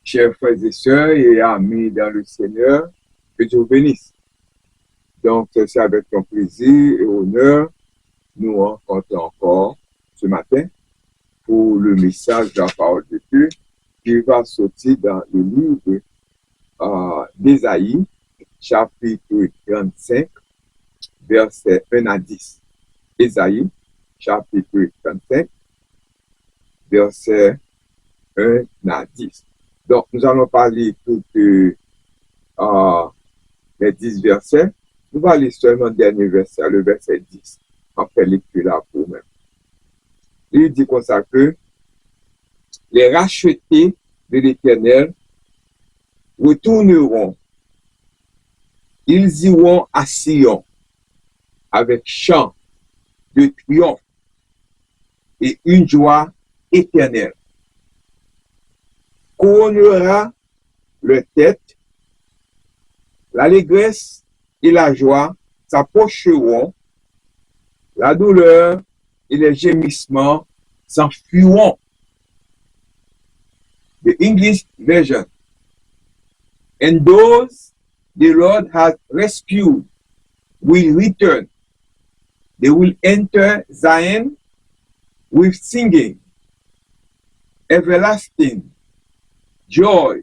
chers frères et sœurs et amis dans le Seigneur, que Dieu vous bénisse. Donc, c'est avec un plaisir et honneur nous rencontrons encore ce matin pour le message de la parole de Dieu qui va sortir dans le livre d'Ésaïe, chapitre 35, versets 1 à 10. Ésaïe, chapitre 35, versets 1 à 10. Donc, nous allons parler toutes les 10 versets. Nous allons lire seulement le dernier verset, le verset 10. Après lecture là pour vous-même. Il dit comme ça que les rachetés de l'Éternel retourneront. Ils iront à Sion avec chant de triomphe et une joie éternelle. Couronnera leur tête, l'allégresse et la joie s'approcheront, la douleur et les gémissements s'enfuiront. The English version. And those the Lord has rescued will return. They will enter Zion with singing. Everlasting joy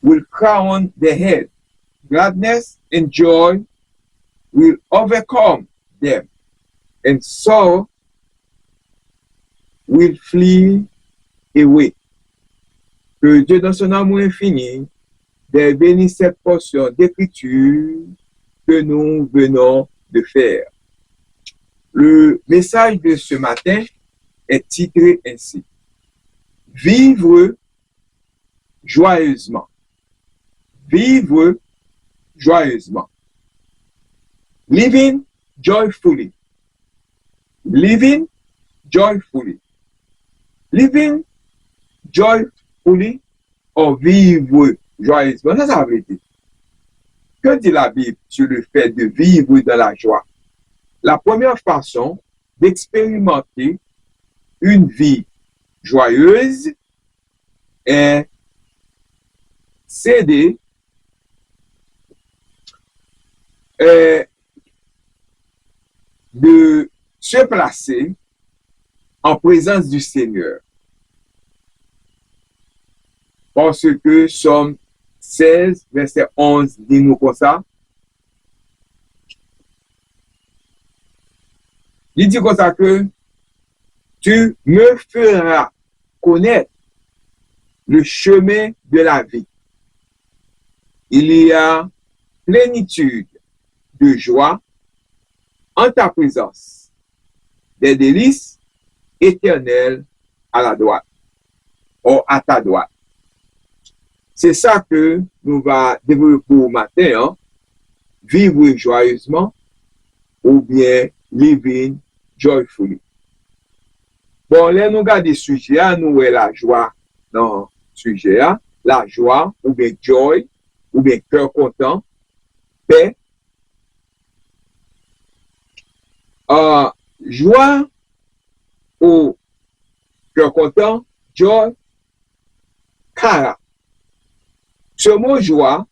will crown their head. Gladness and joy will overcome them, and sorrow will flee away. Que Dieu dans son amour infini bénisse cette portion d'écriture que nous venons de faire. Le message de ce matin est titré ainsi: Vivre joyeusement. Vivre joyeusement. Living joyfully. Living joyfully. Living joyfully or vivre joyeusement. Ça veut dire. Que dit la Bible sur le fait de vivre dans la joie? La première façon d'expérimenter une vie joyeuse est céder de se placer en présence du Seigneur. Parce que Somme 16, verset 11, dit-nous comme ça. Il dit comme ça que tu me feras connaître le chemin de la vie. Il y a plénitude de joie en ta présence, des délices éternelles à la droite, ou à ta droite. C'est ça que nous va développer au matin, hein? Vivre joyeusement ou bien living joyfully. Bon, là, nous regardons le sujet, nous voyons la joie dans le sujet, la joie ou bien joy, ou bien cœur content, paix. Joie ou cœur content, joy, kara. Ce mot joie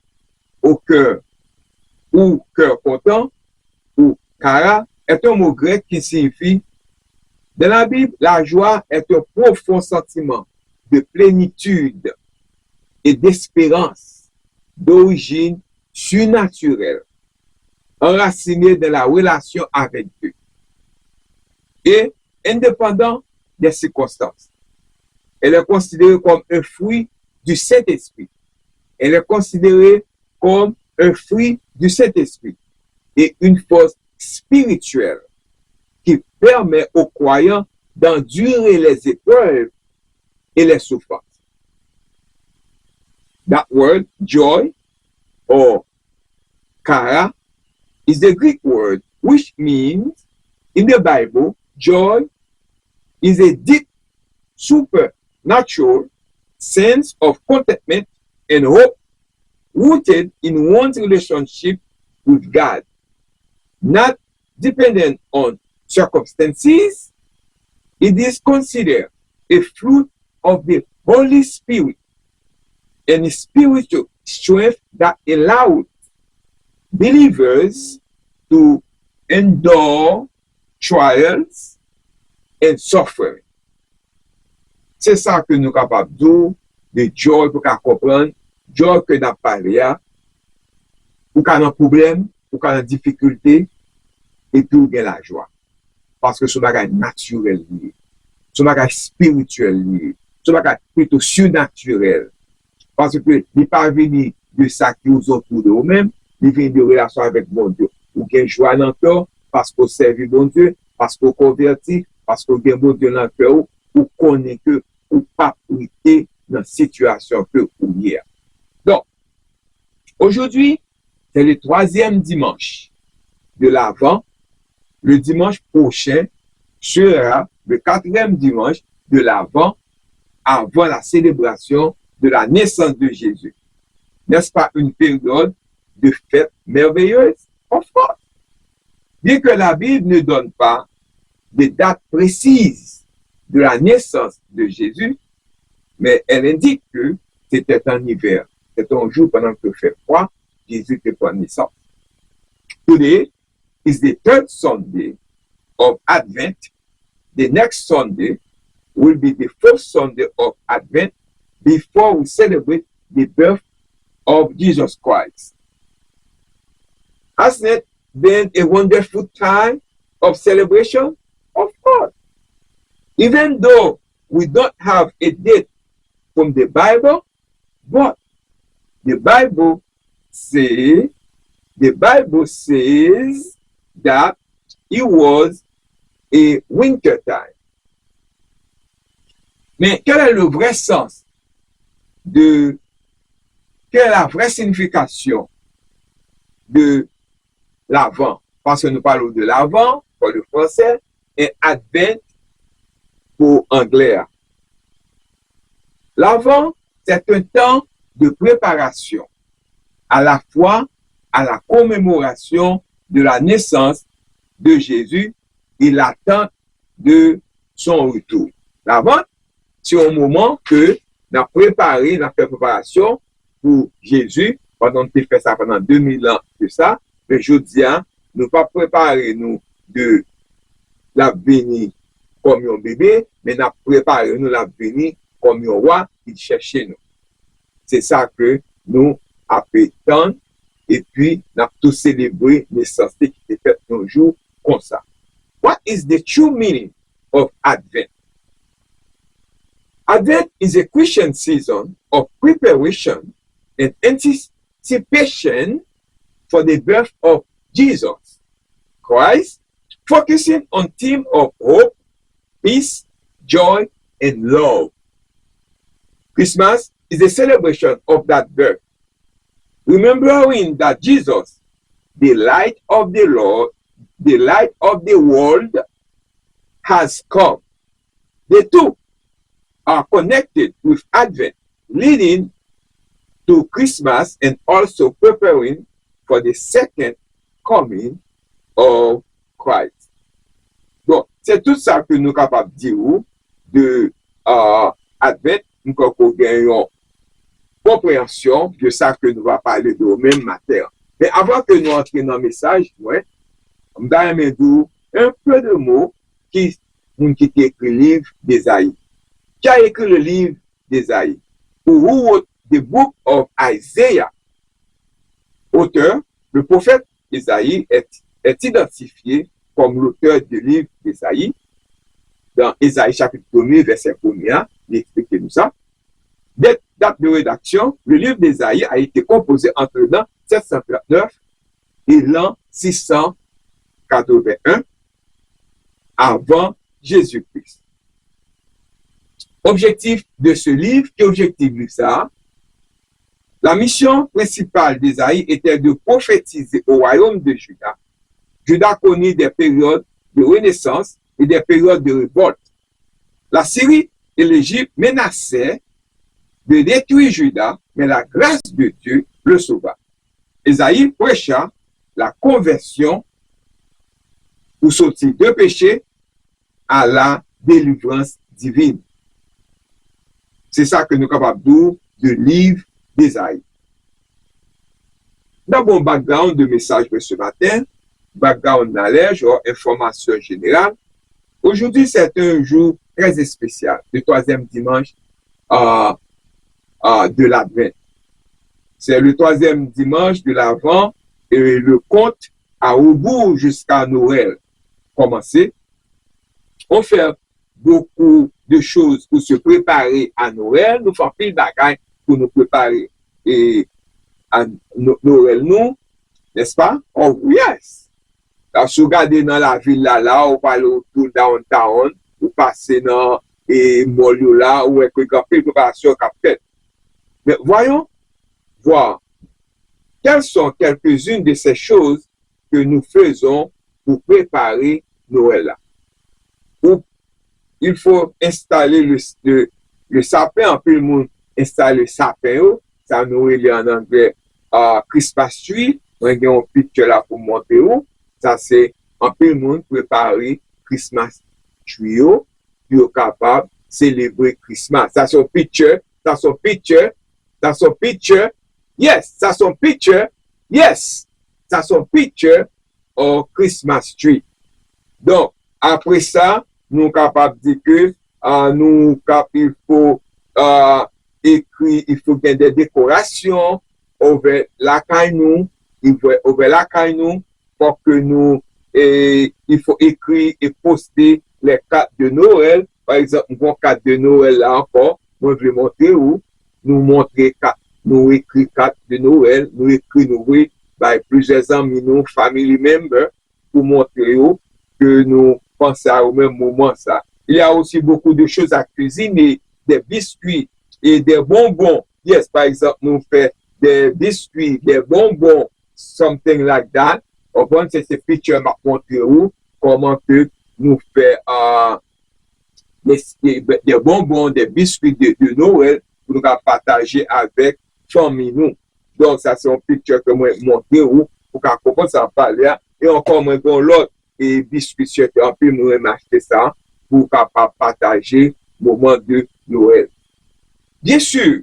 au cœur ou cœur content ou kara est un mot grec qui signifie, dans la Bible, la joie est un profond sentiment de plénitude et d'espérance d'origine surnaturelle, enraciné dans la relation avec Dieu et indépendant des circonstances. Elle est considérée comme un fruit du Saint-Esprit. Elle est considérée comme un fruit du Saint-Esprit et une force spirituelle qui permet aux croyants d'endurer les épreuves et les souffrances. That word, joy, or kara, is the Greek word which means, in the Bible, joy is a deep, supernatural sense of contentment and hope rooted in one's relationship with God, not dependent on circumstances. It is considered a fruit of the Holy Spirit and spiritual strength that allowed believers to endure trials and suffering. C'est ça que nous sommes capables de dire, de joy pour qu'on comprenne, joy que nous avons parlé, ou qu'on a un problème, ou qu'on a une difficulté, et puis ou bien la joie. Parce que ce bagage naturel lié, ce bagage spirituel lié, ce bagage plutôt surnaturel. Parce que il n'est pas venu de ça qui est autour de vous-même, il vient de relation avec bon Dieu. Ou bien joie dans le cœur, parce qu'on servi bon Dieu, parce qu'on convertit, parce qu'on a bon Dieu dans le cœur, ou connaît que, ou pas prêter dans la situation que vous y êtes. Donc, aujourd'hui, c'est le 3e dimanche de l'Avent. Le dimanche prochain sera le 4e dimanche de l'Avent avant la célébration de la naissance de Jésus. N'est-ce pas une période de fête merveilleuse? Of course. Bien que la Bible ne donne pas de date précise de la naissance de Jésus, mais elle indique que c'était en hiver. C'était un jour pendant que fait froid, Jésus était pas naissance. Today is the 3rd Sunday of Advent. The next Sunday will be the 4th Sunday of Advent before we celebrate the birth of Jesus Christ. Hasn't it been a wonderful time of celebration? Of course. Even though we don't have a date from the Bible, but the Bible says that it was a winter time. Mais quel est le vrai sens quelle est la vraie signification de l'Avent? Parce que nous parlons de l'Avent pour le français et Advent pour anglais. L'Avent, c'est un temps de préparation à la fois à la commémoration de la naissance de Jésus et l'attente de son retour. L'Avent, c'est un moment que nous avons préparé, nous avons fait préparation pour Jésus, pendant que nous fait ça pendant 2000 ans que ça, mais je dis, nous pas préparer nous de la venir comme un bébé, mais nous préparé nous la venir comme un roi qui cherche nous. C'est ça que nous apprétendons et puis nous avons tous célébré naissance qui était faite un jour comme ça. What is the true meaning of Advent? Advent is a Christian season of preparation and anticipation for the birth of Jesus Christ, focusing on theme of hope, peace, joy, and love. Christmas is a celebration of that birth, remembering that Jesus, the light of the Lord, the light of the world, has come. The two are connected with Advent, leading to Christmas and also preparing for the second coming of Christ. Donc, c'est tout ça que nous sommes capables de dire de Advent, nous avons une compréhension de ça que nous allons parler de même matière. Mais avant que nous entrions dans le message, ouais, on va dire un peu de mots qui écrit le livre d'Ésaïe. Qui a écrit le livre d'Ésaïe? Who wrote the book of Isaiah? Auteur, le prophète Ésaïe est identifié comme l'auteur du livre d'Ésaïe. Dans Ésaïe chapitre 1er, verset 1er, il explique nous ça. Date de rédaction, le livre d'Ésaïe a été composé entre l'an 739 et l'an 681 avant Jésus-Christ. Objectif de ce livre, quel objectif de ça? La mission principale d'Ésaïe était de prophétiser au royaume de Juda. Juda connaît des périodes de renaissance et des périodes de révolte. La Syrie et l'Égypte menaçaient de détruire Juda, mais la grâce de Dieu le sauva. Ésaïe prêcha la conversion pour sortir de péché à la délivrance divine. C'est ça que nous sommes capables de livre d'Ésaïe. D'abord, background de message de ce matin, background knowledge, information générale. Aujourd'hui, c'est un jour très spécial, le troisième dimanche de l'Advent. C'est le troisième dimanche de l'Avent et le compte à rebours jusqu'à Noël commencé. On fait beaucoup de choses pour se préparer à Noël. Nous faisons pile de bagages pour nous préparer à Noël, nous, n'est-ce pas? Oh, yes! Alors, si vous regardez dans la ville là, vous parlez autour downtown, vous passez dans les malls là, où est-ce que vous avez une préparation qu'a fait. Mais voyons, voir quelles sont quelques-unes de ces choses que nous faisons pour préparer Noël là. Il faut installer le sapin, en plus le monde installe le sapin, ça nous est en anglais Christmas tree, on a un picture là pour montrer où, ça c'est en plus le monde préparer Christmas tree, puis capable de célébrer Christmas. Ça son picture, yes, ça son picture, yes, ça son picture au Christmas tree. Donc, après ça, nous sommes capables de dire que il faut écrire, il faut gagner des décorations over la caille pour que nous, il faut écrire et poster les cartes de Noël. Par exemple, nous avons cartes de Noël là encore. Moi, je vais montrer où. Nous montrer nous écrire cartes de Noël, nous écrire Noël by plusieurs amis, nous, family members, pour montrer où que nous pensons au même moment ça. Il y a aussi beaucoup de choses à cuisiner, des biscuits et des bonbons. Yes, par exemple, nous faisons des biscuits, des bonbons, something like that. On prend ces pictures m'a montré où comment que nous faisons des bonbons, des biscuits de Noël pour nous partager avec famille nous. Donc ça c'est un picture que moi montré où pour qu'on comprenne ça parler et encore moi dans l'autre et biscuits en plus nous acheter ça pour partager le moment de Noël. Bien sûr,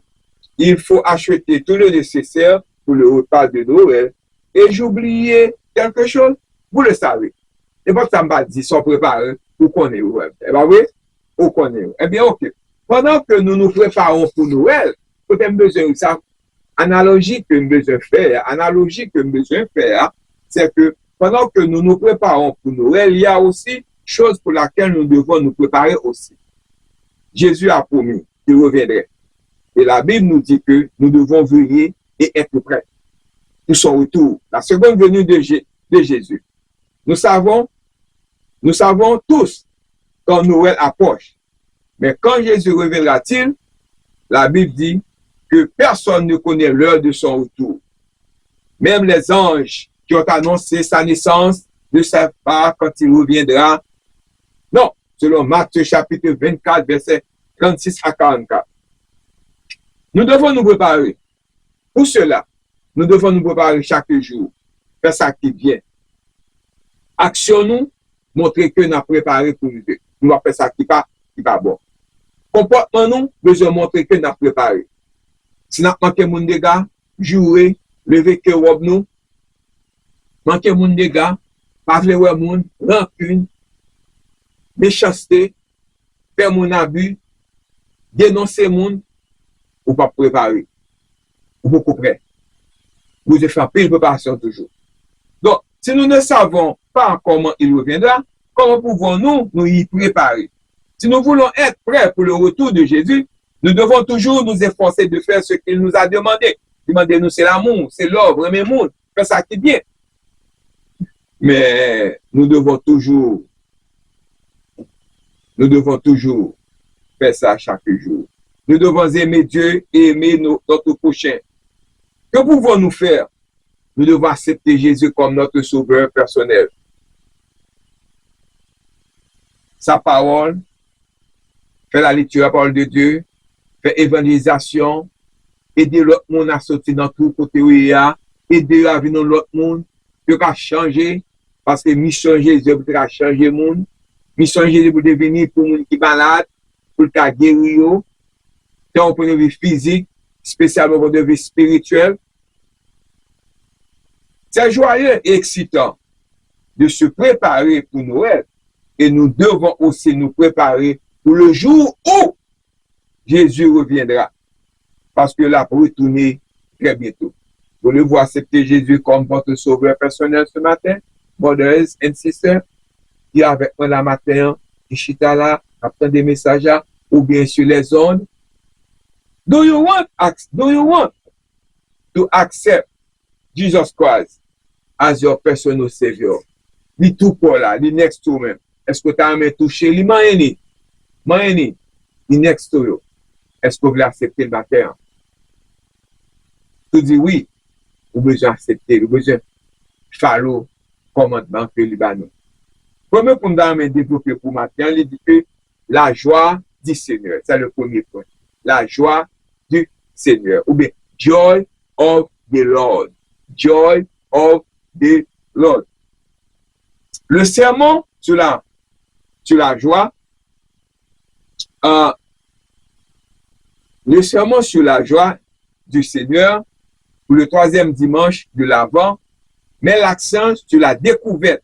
il faut acheter tout le nécessaire pour le repas de Noël. Et j'oubliais quelque chose, vous le savez. Et pas que ça m'a dit, sans préparer, vous connaissez. Eh bien oui, vous connaissez. Eh bien ok. Pendant que nous nous préparons pour Noël, vous avez besoin de ça. Analogie que nous besoin faire, c'est que pendant que nous nous préparons pour Noël, il y a aussi chose pour laquelle nous devons nous préparer aussi. Jésus a promis qu'il reviendrait. Et la Bible nous dit que nous devons veiller et être prêts pour son retour. La seconde venue de Jésus. Nous savons tous quand Noël approche. Mais quand Jésus reviendra-t-il, la Bible dit que personne ne connaît l'heure de son retour. Même les anges qui ont annoncé sa naissance ne savent pas quand il reviendra. Non, selon Matthieu chapitre 24, verset 36 à 44. Nous devons nous préparer. Pour cela, nous devons nous préparer chaque jour. Faire ça qui vient. Actionnons, montrer que nous avons préparé pour nous. Nous avons fait ça qui va bon. Comportement nous, besoin montrer que nous avons préparé. Si nous avons manqué mon dégât, jouer, lever que nous, manquer mon dégât, pas vouloir moun, rancune, méchanceté, faire mon abus, dénoncer moun, ou pas préparer. Ou beaucoup près. Vous devez faire pile préparation toujours. Donc, si nous ne savons pas comment il reviendra, comment pouvons-nous nous y préparer? Si nous voulons être prêts pour le retour de Jésus, nous devons toujours nous efforcer de faire ce qu'il nous a demandé. Demandez-nous, c'est l'amour, c'est l'ordre, aimer le monde, faire ça qui est bien. Mais nous devons toujours faire ça chaque jour. Nous devons aimer Dieu et aimer notre prochain. Que pouvons-nous faire? Nous devons accepter Jésus comme notre sauveur personnel. Sa parole, faire la lecture de la parole de Dieu, faire évangélisation, aider l'autre monde à sortir dans tout côté où il y a, aider à venir dans l'autre monde, que qu'à changer, parce que mission Jésus pour changer le monde, mission Jésus pour devenir pour les gens qui sont malades, pour le guérir, tant au point de vue physique, spécialement au point de vue spirituel. C'est joyeux et excitant de se préparer pour Noël. Et nous devons aussi nous préparer pour le jour où Jésus reviendra. Parce que là, pour retourner très bientôt. Vous voulez-vous accepter Jésus comme votre sauveur personnel ce matin? Brothers and sisters, qui est avec moi la matin, qui chita là, après des messages là, ou bien sur les ondes. Do you want to accept Jesus Christ as your personal savior? Li tout pour là, li next to même. Est-ce que tu as aimé toucher li maïni? Maïni, li next to you. Est-ce que vous voulez accepter le matin? Tu dis oui, vous besoin accepter, vous besoin follow commandement que Libanon. Premier point que développer pour matin, il dit que la joie du Seigneur. C'est le premier point. La joie du Seigneur. Ou bien, joy of the Lord. Joy of the Lord. Le sermon sur la joie, le sermon sur la joie du Seigneur, pour le troisième dimanche de l'Avent, met l'accent sur la découverte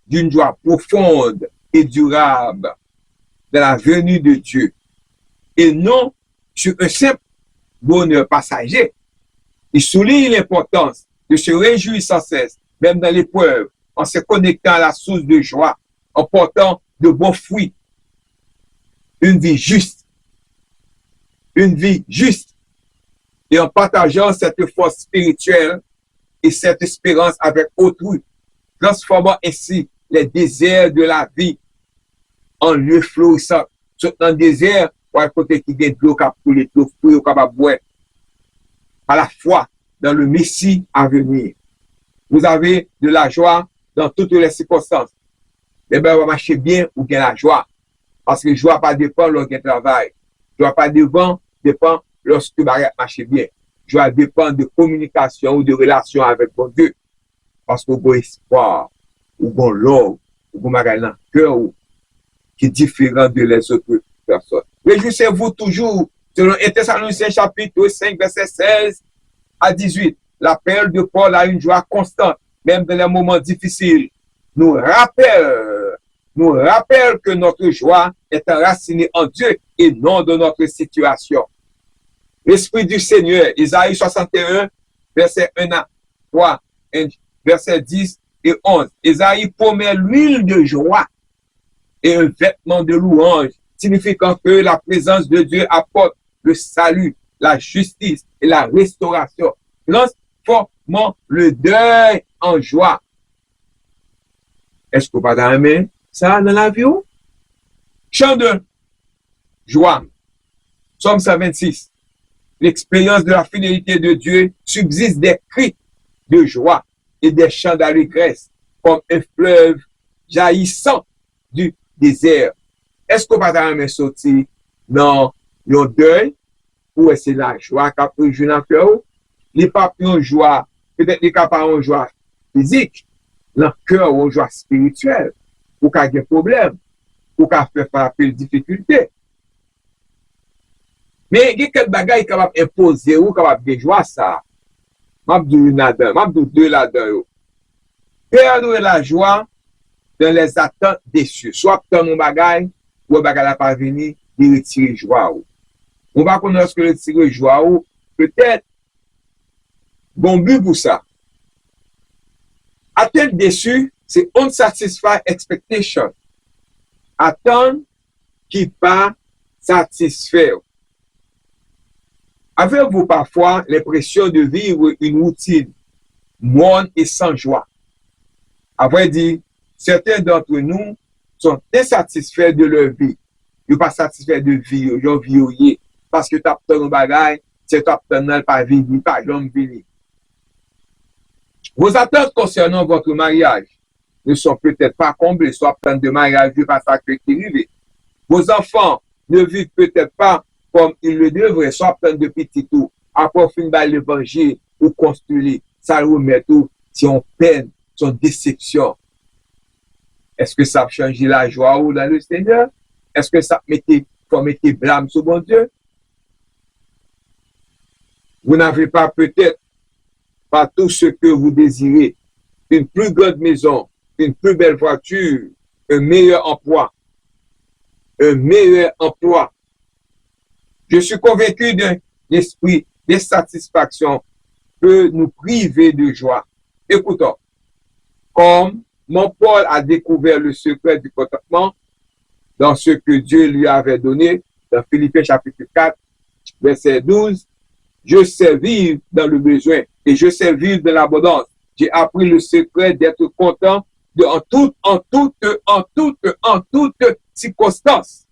d'une joie profonde et durable de la venue de Dieu, et non sur un simple bonheur passager. Il souligne l'importance de se réjouir sans cesse, même dans l'épreuve, en se connectant à la source de joie, en portant de bons fruits, une vie juste, et en partageant cette force spirituelle et cette espérance avec autrui, transformant ainsi les déserts de la vie en lieu florissant. Dans le désert, ou à côté qui gagne de l'eau, pour les fruits, capable de boire, à la fois dans le Messie à venir. Vous avez de la joie dans toutes les circonstances. Les ben, va marcher bien ou bien la joie. Parce que joie pas dépend lorsqu'il travail. Joie pas dépend lorsque le bagage marche bien. Joie dépend de communication ou de relation avec mon Dieu. Parce que bon espoir, ou bon love, ou bon bagage dans le cœur, qui est différent de les autres personnes. Réjouissez-vous toujours, selon 1 Thessaloniciens chapitre 5, verset 16 à 18. L'appel de Paul a une joie constante, même dans les moments difficiles. Nous rappelle que notre joie est enracinée en Dieu et non de notre situation. L'Esprit du Seigneur, Isaïe 61, verset 1 à 3, verset 10 et 11. Isaïe promet l'huile de joie et un vêtement de louange, signifiant que la présence de Dieu apporte le salut, la justice et la restauration, transformant le deuil en joie. Est-ce que vous pas aimé ça dans la vie? Chant de joie. Psaume 126. L'expérience de la fidélité de Dieu subsiste des cris de joie et des chants d'allégresse comme un fleuve jaillissant du désert. Est-ce que vous pas aimé sortir dans le deuil ou est-ce la joie qu'a pris dans le cœur? Les papes ont joie, peut-être les capables ont joie physique, dans le cœur ont joie spirituelle, ou qu'il y a des problèmes, ou qu'il y a fait frapper des difficultés. Mais il y a quelques bagages capable d'imposer ou capable de joie ça. M'abdou deux là-dedans. Perdre la joie dans les attentes déçues. Soit dans mon bagage, ou le bagage n'a pas venu, il retire joie. On va connaître ce que retire joie, peut-être, bon but pour ça. Attente déçue, c'est unsatisfied expectation. Attente qui pas satisfait. Avez-vous parfois l'impression de vivre une routine morne et sans joie? À vrai dire, certains d'entre nous sont insatisfaits de leur vie. Ils ne sont pas satisfaits de vie, ils ont vie parce que tu as un bagage, c'est tu as pas vivre, pas jamais vivre. Vos attentes concernant votre mariage ne sont peut-être pas comblées, soit attentes de mariage, pas ça qui est arrivé. Vos enfants ne vivent peut-être pas comme ils le devraient, soit attentes de petits tout, après finir l'évangile ou construire, ça remet tout, si on peine, son déception. Est-ce que ça a changé la joie ou dans le Seigneur? Est-ce que ça faut mettre blâme sur bon Dieu? Vous n'avez pas peut-être pas tout ce que vous désirez. Une plus grande maison, une plus belle voiture, un meilleur emploi. Un meilleur emploi. Je suis convaincu d'un esprit de satisfaction peut nous priver de joie. Écoutons, comme mon Paul a découvert le secret du contentement dans ce que Dieu lui avait donné, dans Philippiens chapitre 4, verset 12, je sais vivre dans le besoin et je sais vivre dans l'abondance. J'ai appris le secret d'être content en toute circonstance.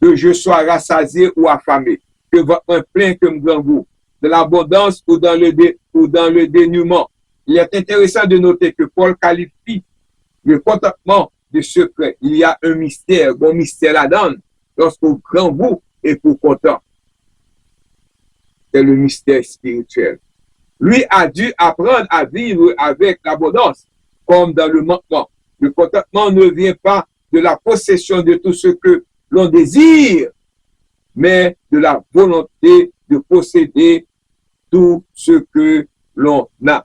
Que je sois rassasié ou affamé, que votre pain plein comme grand goût, de l'abondance ou dans le dénuement. Il est intéressant de noter que Paul qualifie le contentement de secret. Il y a un mystère, bon mystère là-dedans, lorsqu'au grand goût est pour content. C'est le mystère spirituel. Lui a dû apprendre à vivre avec l'abondance, comme dans le manquement. Le contentement ne vient pas de la possession de tout ce que l'on désire, mais de la volonté de posséder tout ce que l'on a.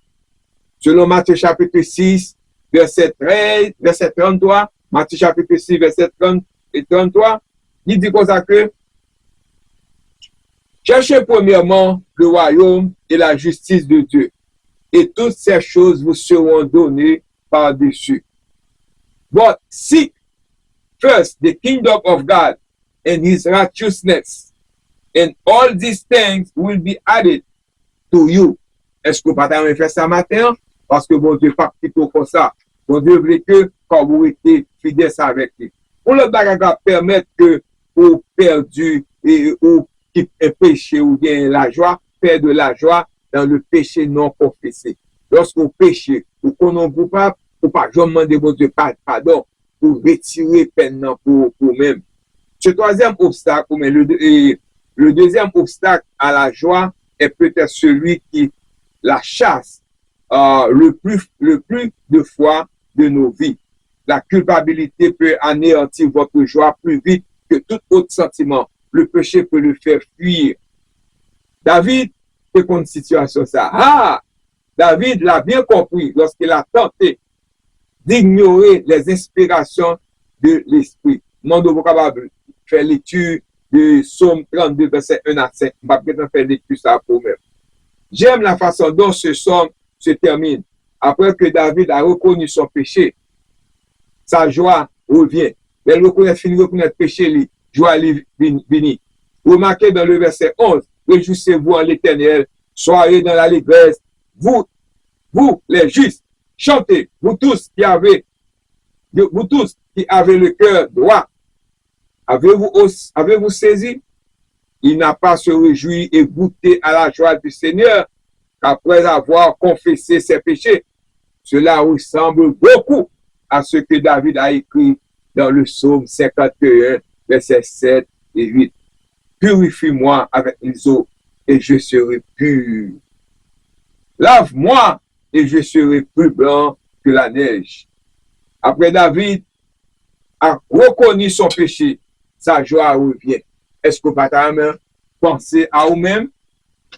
Selon Matthieu chapitre 6, verset 13, verset 33, Matthieu chapitre 6, verset 30 et 33, il dit comme ça que cherchez premièrement le royaume et la justice de Dieu, et toutes ces choses vous seront données par-dessus. But seek first the kingdom of God and his righteousness, and all these things will be added to you. Est-ce que vous pouvez faire ça matin? Parce que bon Dieu pas plutôt comme ça. Bon Dieu veut que quand vous êtes fidèles avec lui. Pour le bagage permettre que vous perdu et ou qui est péché ou bien la joie, faire de la joie dans le péché non confessé. Lorsque vous péchez, vous connaissez coupable, ou pas, je demande bon Dieu pardon, pour retirer peine pour vous-même. Ce troisième obstacle, mais le deuxième obstacle à la joie est peut-être celui qui la chasse le plus de fois de nos vies. La culpabilité peut anéantir votre joie plus vite que tout autre sentiment. Le péché peut le faire fuir. David, c'est une situation ça. Ah! David l'a bien compris lorsqu'il a tenté d'ignorer les inspirations de l'esprit. Mon vocabulaire fait lecture de Psaume 32, verset 1 à 5. Je vais faire lecture ça pour moi. J'aime la façon dont ce psaume se termine. Après que David a reconnu son péché, sa joie revient. Elle fini de reconnaître le péché, joie vini. Remarquez dans le verset 11, réjouissez-vous en l'Éternel, soyez dans l'allégresse, vous les justes, chantez, vous tous qui avez le cœur droit. Avez-vous saisi? Il n'a pas se réjoui et goûté à la joie du Seigneur qu'après avoir confessé ses péchés. Cela ressemble beaucoup à ce que David a écrit dans le psaume 51, versets 7 et 8. Purifie-moi avec les eaux et je serai pur. Lave-moi et je serai plus blanc que la neige. Après David a reconnu son péché, sa joie revient. Est-ce que vous pensez à vous-même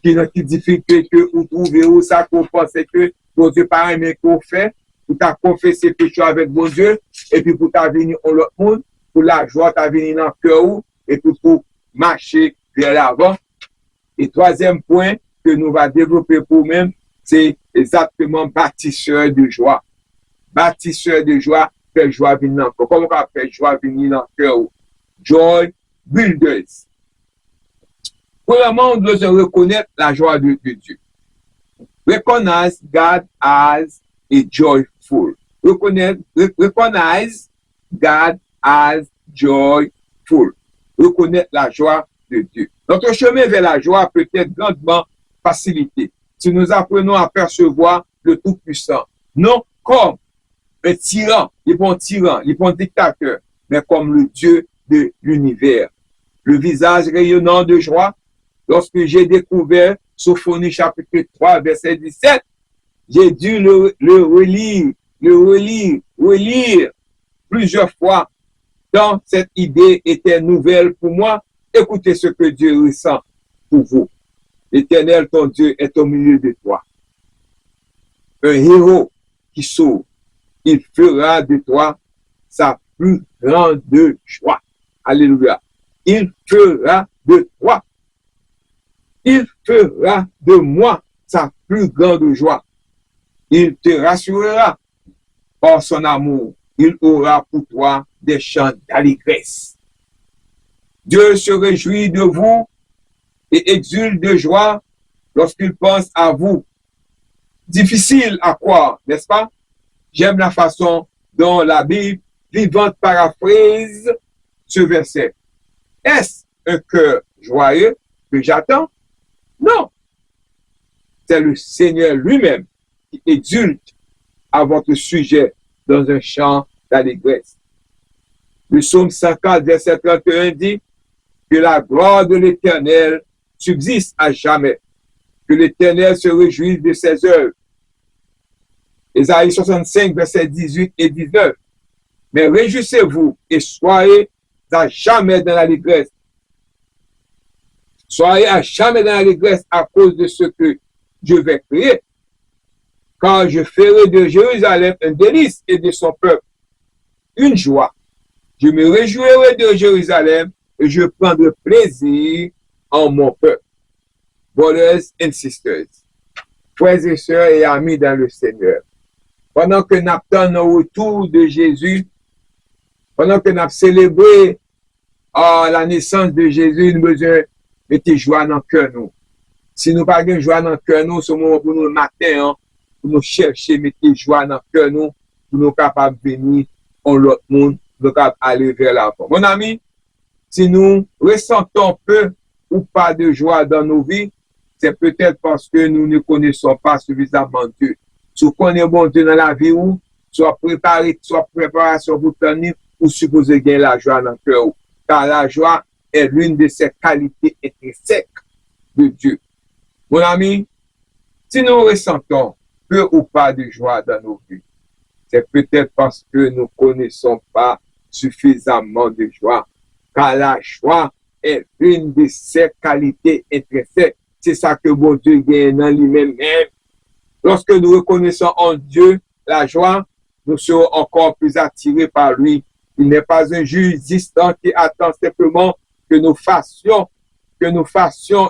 qui n'a qui difficulté que vous trouvez ou ça qu'on pense que bon Dieu pas aimé qu'on fait, pour t'as confessé péché avec bon Dieu, et puis pour t'as venu en l'autre monde, pour la joie t'as venu dans le cœur, et puis pour marcher vers l'avant. Et troisième point que nous va développer pour nous-mêmes, c'est exactement bâtisseur de joie. Bâtisseur de joie, fait joie venir dans le cœur. Comment on va faire joie venir dans le cœur? Joy builders. Premièrement, on doit reconnaître la joie de Dieu. Recognize God as a joyful. Recognize God as joyful. Reconnaître la joie de Dieu. Notre chemin vers la joie peut être grandement facilité si nous apprenons à percevoir le Tout-Puissant, non comme un tyran, il n'est pas un dictateur, mais comme le Dieu de l'univers. Le visage rayonnant de joie, lorsque j'ai découvert Sophonie chapitre 3, verset 17, j'ai dû le relire plusieurs fois, tant cette idée était nouvelle pour moi. Écoutez ce que Dieu ressent pour vous. L'Éternel, ton Dieu, est au milieu de toi. Un héros qui sauve. Il fera de toi sa plus grande joie. Alléluia. Il fera de toi. Il fera de moi sa plus grande joie. Il te rassurera par son amour. Il aura pour toi des chants d'allégresse. Dieu se réjouit de vous et exulte de joie lorsqu'il pense à vous. Difficile à croire, n'est-ce pas? J'aime la façon dont la Bible vivante paraphrase ce verset. Est-ce un cœur joyeux que j'attends? Non. C'est le Seigneur lui-même qui exulte à votre sujet dans un chant d'allégresse. Le psaume 104, verset 31 dit que la gloire de l'Éternel subsiste à jamais, que l'Éternel se réjouisse de ses œuvres. Ésaïe 65, verset 18 et 19. Mais réjouissez-vous et soyez à jamais dans l'allégresse. Soyez à jamais dans l'allégresse à cause de ce que je vais créer. Car je ferai de Jérusalem un délice et de son peuple une joie. Je me réjouirai de Jérusalem et je prendrai plaisir en mon peuple. Brothers and sisters, frères et sœurs et amis dans le Seigneur, pendant que nous attendons le retour de Jésus, pendant que nous célébrons la naissance de Jésus, nous besoin mettre joie dans le cœur nous. Si nous n'avons pas joie dans le cœur nous, c'est le moment pour nous le matin, pour nous chercher, mettre joie dans le cœur nous, pour nous capables de venir en l'autre monde, pour nous capables d'aller vers l'avant. Mon ami, si nous ressentons peu ou pas de joie dans nos vies, c'est peut-être parce que nous ne connaissons pas suffisamment Dieu. Si vous connaissez bon Dieu dans la vie, ou soit préparé, soit préparation pour tenir, ou supposez gagner la joie dans le cœur. Car la joie est l'une de ces qualités intrinsèques de Dieu. Mon ami, si nous ressentons peu ou pas de joie dans nos vies, c'est peut-être parce que nous ne connaissons pas suffisamment de joie. Car la joie est l'une de ces qualités intrinsèques. C'est ça que bon Dieu gagne dans lui-même. Lorsque nous reconnaissons en Dieu la joie, nous serons encore plus attirés par lui. Il n'est pas un juge distant qui attend simplement que nous fassions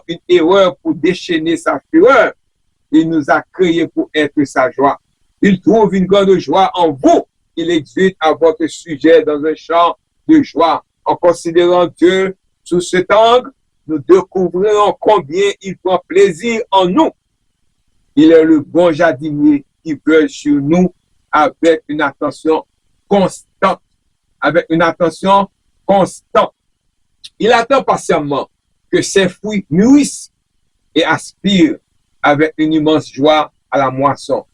une erreur pour déchaîner sa fureur. Il nous a créés pour être sa joie. Il trouve une grande joie en vous. Il exulte à votre sujet dans un chant de joie. En considérant Dieu sous cet angle, nous découvrirons combien il prend plaisir en nous. Il est le bon jardinier qui veille sur nous avec une attention constante. Avec une attention constante. Il attend patiemment que ses fruits mûrissent et aspire avec une immense joie à la moisson.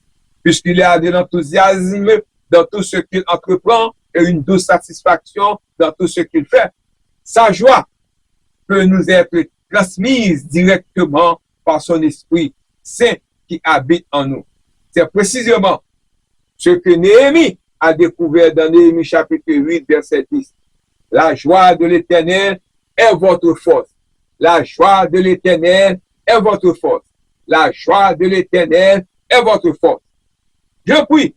Puisqu'il a de l'enthousiasme dans tout ce qu'il entreprend et une douce satisfaction dans tout ce qu'il fait. Sa joie peut nous être transmise directement par son Esprit Saint qui habite en nous. C'est précisément ce que Néhémie a découvert dans Néhémie chapitre 8, verset 10. La joie de l'Éternel est votre force. La joie de l'Éternel est votre force. La joie de l'Éternel est votre force. Je prie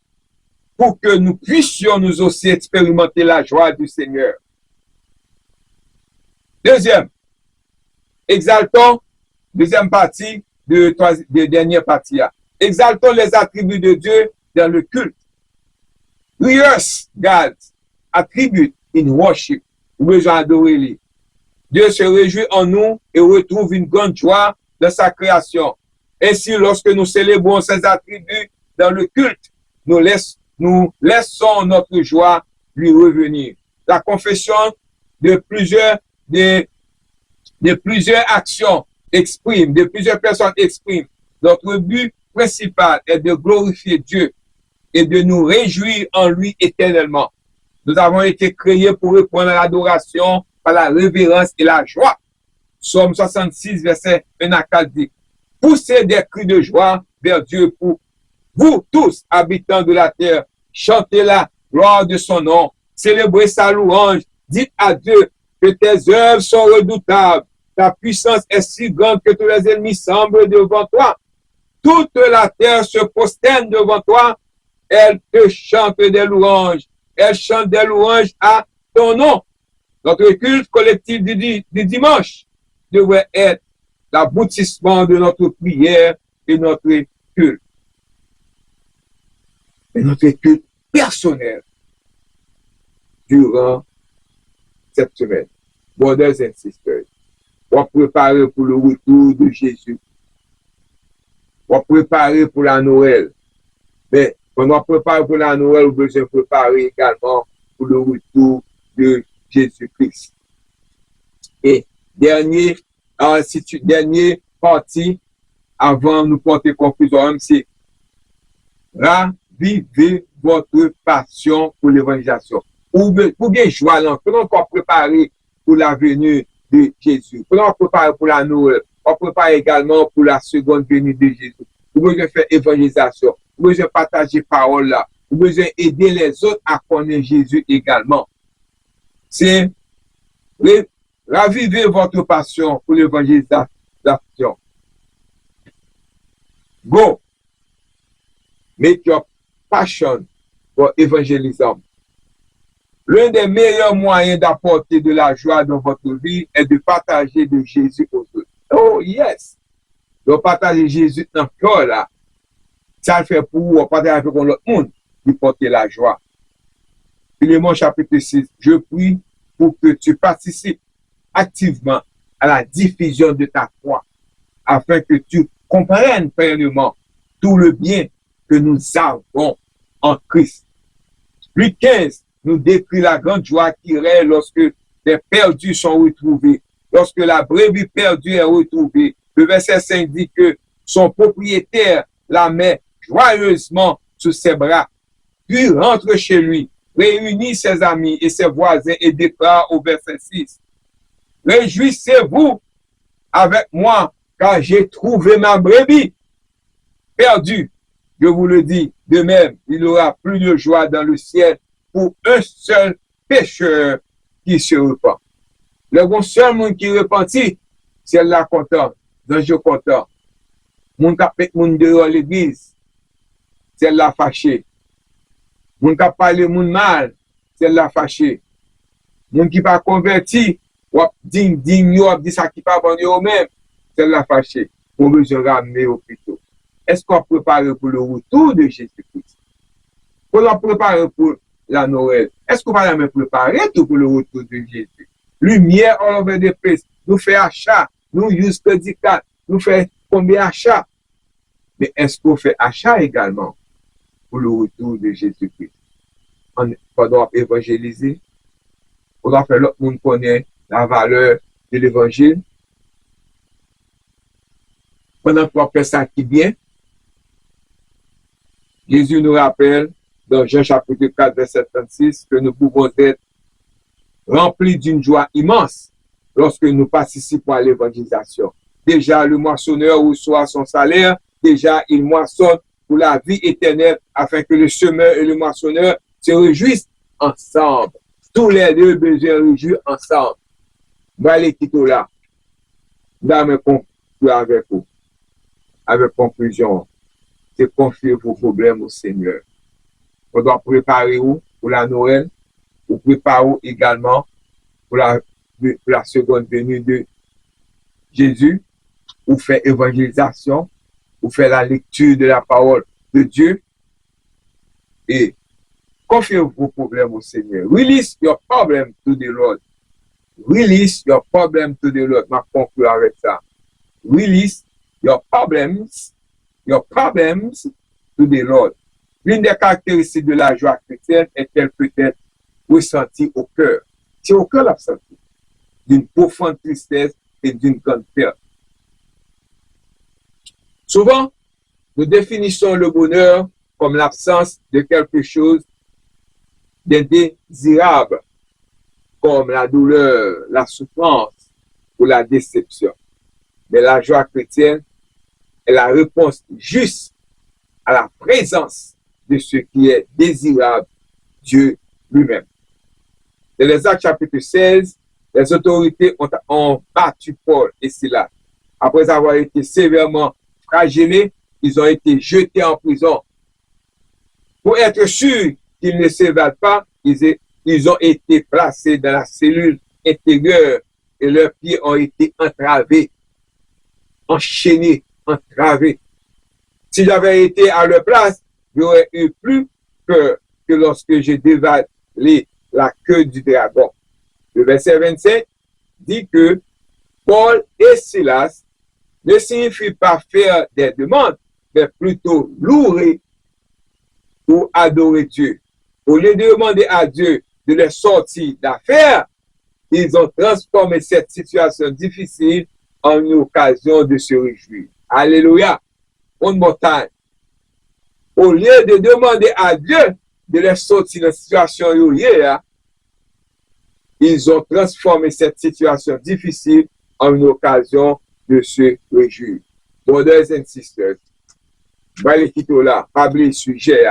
pour que nous puissions nous aussi expérimenter la joie du Seigneur. Deuxième partie de dernière partie. Exaltons les attributs de Dieu dans le culte. Rehearse God's attributes in worship. Nous besoin adorer lui. Dieu se réjouit en nous et retrouve une grande joie dans sa création. Ainsi, lorsque nous célébrons ses attributs dans le culte, nous laissons notre joie lui revenir. La confession de plusieurs actions exprime, de plusieurs personnes expriment. Notre but principal est de glorifier Dieu et de nous réjouir en lui éternellement. Nous avons été créés pour répondre à l'adoration par la révérence et la joie. Psaume 66, verset 1 à 4 dit, poussez des cris de joie vers Dieu pour vous tous, habitants de la terre, chantez la gloire de son nom, célébrez sa louange, dites à Dieu que tes œuvres sont redoutables, ta puissance est si grande que tous les ennemis semblent devant toi. Toute la terre se prosterne devant toi. Elle te chante des louanges. Elle chante des louanges à ton nom. Notre culte collectif du dimanche devrait être l'aboutissement de notre prière et notre culte. Et notre culte personnel durant cette semaine. Brothers and sisters, on va préparer pour le retour de Jésus. On va préparer pour la Noël. Mais quand on prépare pour la Noël, on besoin de préparer également pour le retour de Jésus-Christ. Et dernier partie, avant de nous porter conclusion, c'est ravivez votre passion pour l'évangélisation. Pour bien joie, pour nous préparer pour la venue de Jésus. Pour nous préparer pour la Noël. On prépare également pour la seconde venue de Jésus. Vous besoin faire évangélisation. Vous besoin partager parole là. Vous besoin aider les autres à connaître Jésus également. C'est ravivez votre passion pour l'évangélisation. Go. Make your passion for evangelism. L'un des meilleurs moyens d'apporter de la joie dans votre vie est de partager de Jésus aux autres. Oh yes! De partager Jésus dans le cœur là. Ça le fait pour vous, partager avec l'autre monde, qui porte la joie. Philémon chapitre 6, je prie pour que tu participes activement à la diffusion de ta foi, afin que tu comprennes pleinement tout le bien que nous avons en Christ. Luc 15 nous décrit la grande joie qui règne lorsque les perdus sont retrouvés, lorsque la brebis perdue est retrouvée. Le verset 5 dit que son propriétaire la met joyeusement sous ses bras, puis rentre chez lui, réunit ses amis et ses voisins et déclare au verset 6, réjouissez-vous avec moi, car j'ai trouvé ma brebis perdue. Je vous le dis, de même, il y aura plus de joie dans le ciel pour un seul pécheur qui se repent. Le bon seul monde qui repentit, c'est là content, dans je content. Moun ka pek moun dehors l'église, c'est là fâché. Moun ka parle moun mal, c'est là fâché. Moun qui pas converti, wap din yo, wap di ça qui pas bon yo même, c'est là fâché. On veut se ramener au plutôt. Est-ce qu'on prépare pour le retour de Jésus-Christ? Pour la préparer pour la Noël. Est-ce qu'on va la préparer tout pour le retour de Jésus? Lumière all over the place. Nous fait achat. Nous use crédit card. Nous fait combien achat? Mais est-ce qu'on fait achat également pour le retour de Jésus-Christ? On doit évangéliser. On doit faire l'autre monde connaître la valeur de l'évangile. Pendant qu'on fait ça qui vient, Jésus nous rappelle dans Jean chapitre 4, verset 36, que nous pouvons être remplis d'une joie immense lorsque nous participons à l'évangélisation. Déjà, le moissonneur reçoit son salaire, déjà, il moissonne pour la vie éternelle afin que le semeur et le moissonneur se réjouissent ensemble. Tous les deux besoin de réjouir ensemble. Moi, les quitter là. Dans mes conclusions avec vous. Avec conclusion. C'est confier vos problèmes au Seigneur. On doit préparer où pour la Noël, ou préparer également pour la seconde venue de Jésus, ou faire évangélisation, ou faire la lecture de la parole de Dieu, et confiez vos problèmes au Seigneur. Release your problem to the Lord. Release your problem to the Lord. Ma conclure avec ça. Release your problems to the Lord. L'une des caractéristiques de la joie chrétienne est qu'elle peut être ressentie au cœur. C'est au cœur l'absenti, d'une profonde tristesse et d'une grande perte. Souvent, nous définissons le bonheur comme l'absence de quelque chose d'indésirable, comme la douleur, la souffrance ou la déception. Mais la joie chrétienne est la réponse juste à la présence de ce qui est désirable, Dieu lui-même. Dans les Actes chapitre 16, les autorités ont battu Paul et Silas. Après avoir été sévèrement flagellés, ils ont été jetés en prison. Pour être sûrs qu'ils ne s'évadent pas, ils ont été placés dans la cellule intérieure et leurs pieds ont été entravés, enchaînés, entravés. Si j'avais été à leur place, j'aurais eu plus peur que lorsque j'ai dévalé la queue du dragon. Le verset 25 dit que Paul et Silas ne signifient pas faire des demandes, mais plutôt louer ou adorer Dieu. Au lieu de demander à Dieu de les sortir d'affaires, ils ont transformé cette situation difficile en une occasion de se réjouir. Alléluia. One more time. Au lieu de demander à Dieu de les sortir de la situation hier, ils ont transformé cette situation difficile en une occasion de se réjouir. Brothers and sisters, voilà qui est là, pas oublier le sujet,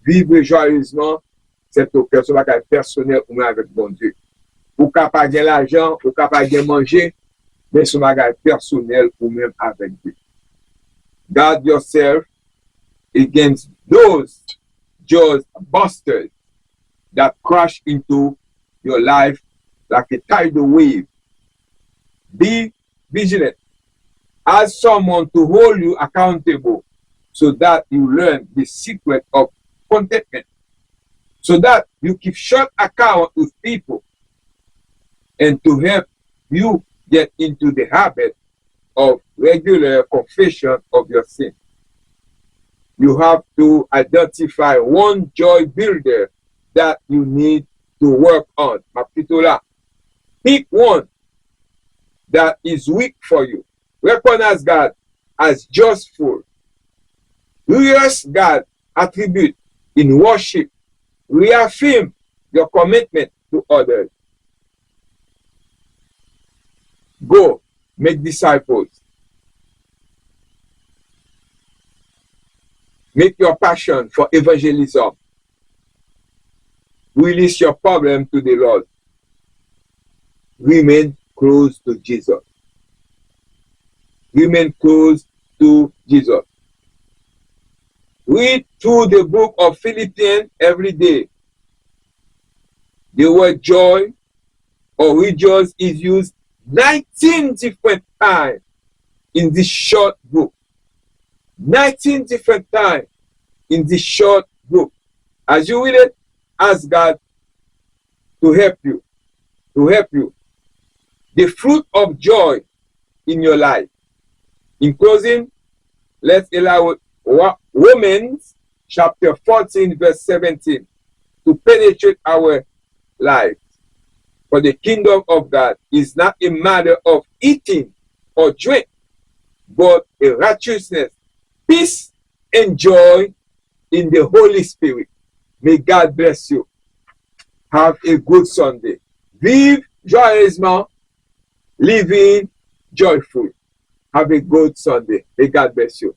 vivre joyeusement, c'est au cœur personnel ou même avec bon Dieu. Ou capable de l'argent, ou capable de manger, mais c'est un bagage personnel ou même avec Dieu. Guard yourself against those jaws busters that crash into your life like a tidal wave. Be vigilant as someone to hold you accountable so that you learn the secret of contentment, so that you keep short account with people, and to help you get into the habit of regular confession of your sin. You have to identify one joy builder that you need to work on. Mapitola. Pick one that is weak for you. Recognize God as justful. Glorious God attribute in worship. Reaffirm your commitment to others. Go, make disciples. Make your passion for evangelism. Release your problem to the Lord. Remain close to Jesus. Remain close to Jesus. Read through the book of Philippians every day. The word joy or rejoice is used 19 different times in this short book. 19 different times in this short book. As you read it, ask God to help you. To help you. The fruit of joy in your life. In closing, let's allow Romans chapter 14 verse 17 to penetrate our lives. For the kingdom of God is not a matter of eating or drink, but a righteousness, peace, and joy in the Holy Spirit. May God bless you. Have a good Sunday. Vive joyeusement, living joyful. Have a good Sunday. May God bless you.